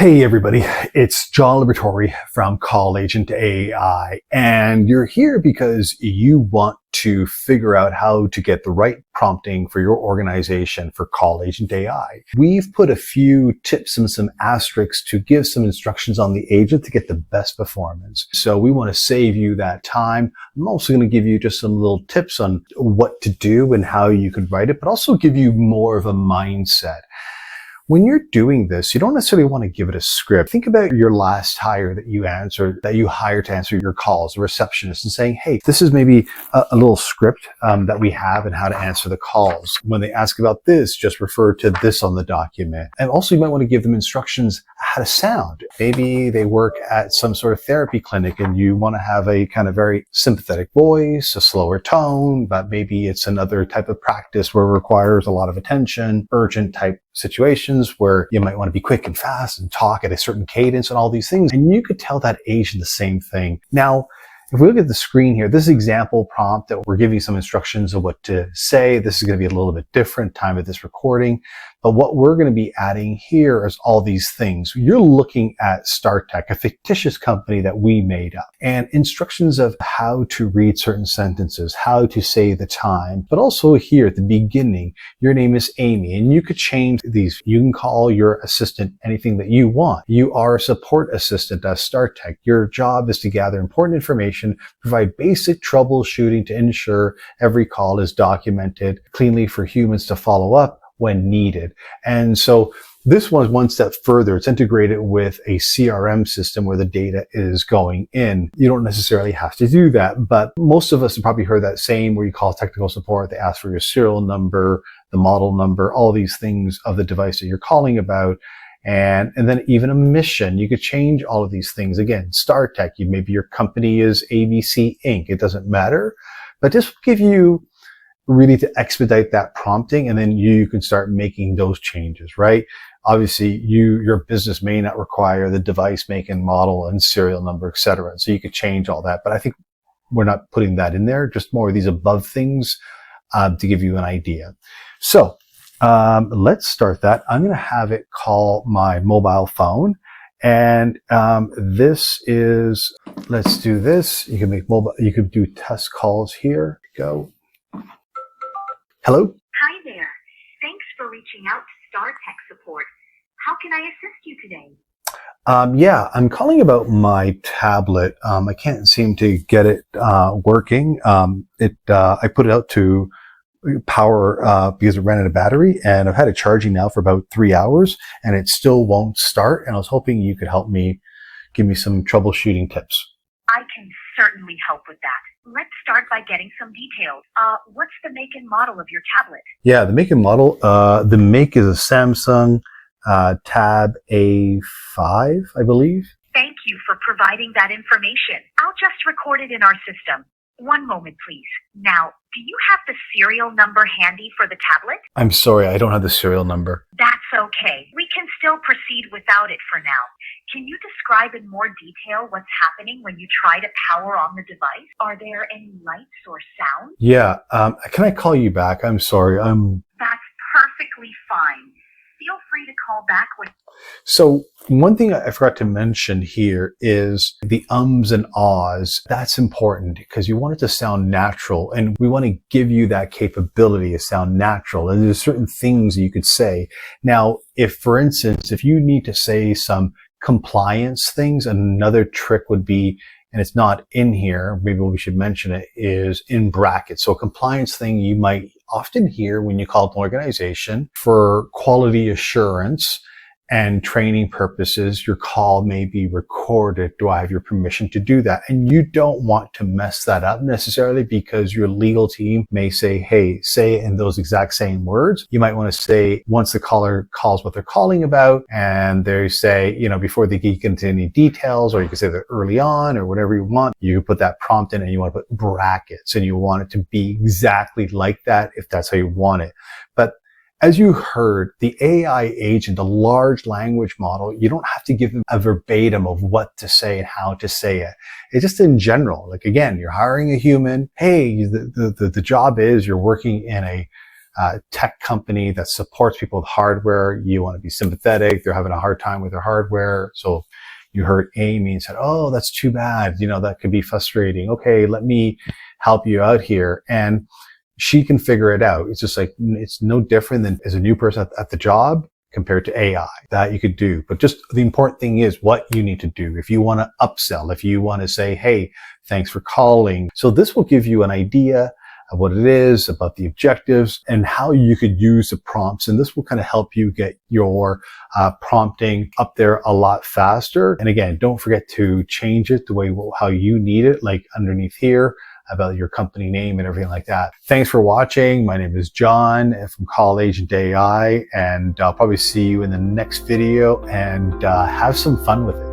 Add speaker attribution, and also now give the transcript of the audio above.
Speaker 1: Hey everybody, it's John Liberatore from Call Agent AI, and you're here because you want to figure out how to get the right prompting for your organization for Call Agent AI. We've put a few tips and some asterisks to give some instructions on the agent to get the best performance. So we want to save you that time. I'm also going to give you just some little tips on what to do and how you could write it, but also give you more of a mindset. When you're doing this, you don't necessarily want to give it a script. Think about your last hire that you hired to answer your calls, a receptionist, and saying, hey, this is maybe a little script that we have and how to answer the calls. When they ask about this, just refer to this on the document. And also you might want to give them instructions how to sound. Maybe they work at some sort of therapy clinic and you want to have a kind of very sympathetic voice, a slower tone, but maybe it's another type of practice where it requires a lot of attention, urgent type situations where you might want to be quick and fast and talk at a certain cadence and all these things. And you could tell that agent the same thing. Now, if we look at the screen here, this example prompt that we're giving some instructions of what to say. This is going to be a little bit different time of this recording. But what we're going to be adding here is all these things. You're looking at StarTech, a fictitious company that we made up, and instructions of how to read certain sentences, how to say the time. But also here at the beginning, your name is Amy, and you could change these. You can call your assistant anything that you want. You are a support assistant at StarTech. Your job is to gather important information, provide basic troubleshooting to ensure every call is documented cleanly for humans to follow up when needed. And so this one's one step further. It's integrated with a CRM system where the data is going in. You don't necessarily have to do that, but most of us have probably heard that saying where you call technical support, they ask for your serial number, the model number, all these things of the device that you're calling about. And then even a mission, you could change all of these things. Again, StarTech, maybe your company is ABC Inc. It doesn't matter, but this will give you really to expedite that prompting, and then you can start making those changes, right? Obviously, your business may not require the device make and model and serial number, etc. So you could change all that, but I think we're not putting that in there, just more of these above things to give you an idea. So let's start that. I'm going to have it call my mobile phone. And this is, let's do this. You can you could do test calls here. Go. Hello?
Speaker 2: Hi there. Thanks for reaching out to StarTech Support. How can I assist you today?
Speaker 1: Yeah, I'm calling about my tablet. I can't seem to get it working. I put it out to power because it ran out of battery, and I've had it charging now for about 3 hours, and it still won't start. And I was hoping you could help me, give me some troubleshooting tips.
Speaker 2: I can certainly help with that. Let's start by getting some details. What's the make and model of your tablet?
Speaker 1: Yeah, the make and model, the make is a Samsung Tab A5, I believe.
Speaker 2: Thank you for providing that information. I'll just record it in our system. One moment, please. Now, do you have the serial number handy for the tablet?
Speaker 1: I'm sorry, I don't have the serial number.
Speaker 2: That's okay. We can still proceed without it for now. Can you describe in more detail what's happening when you try to power on the device? Are there any lights or sounds?
Speaker 1: Yeah, can I call you back? I'm sorry,
Speaker 2: That's perfectly fine. Feel free to call back when...
Speaker 1: So one thing I forgot to mention here is the ums and ahs. That's important because you want it to sound natural, and we want to give you that capability to sound natural. And there's certain things you could say. Now, if, for instance, if you need to say some compliance things, another trick would be, and it's not in here, maybe we should mention it, is in brackets. So a compliance thing you might often hear when you call an organization for quality assurance and training purposes, your call may be recorded. Do I have your permission to do that? And you don't want to mess that up necessarily because your legal team may say, hey, say it in those exact same words. You might want to say, once the caller calls what they're calling about, and they say, before they get into any details, or you can say that early on or whatever you want, you put that prompt in and you want to put brackets, and you want it to be exactly like that if that's how you want it. But as you heard, the AI agent, the large language model, you don't have to give them a verbatim of what to say and how to say it. It's just in general. Like, again, you're hiring a human. Hey, the job is you're working in a tech company that supports people with hardware. You want to be sympathetic. They're having a hard time with their hardware. So you heard Amy and said, oh, that's too bad. That could be frustrating. Okay, let me help you out here. And she can figure it out. It's just like, it's no different than as a new person at the job compared to AI that you could do. But just the important thing is what you need to do. If you want to upsell, if you want to say, hey, thanks for calling. So this will give you an idea of what it is, about the objectives, and how you could use the prompts. And this will kind of help you get your prompting up there a lot faster. And again, don't forget to change it the way how you need it, like underneath here about your company name and everything like that. Thanks for watching. My name is John from Call Agent AI, and I'll probably see you in the next video, and have some fun with it.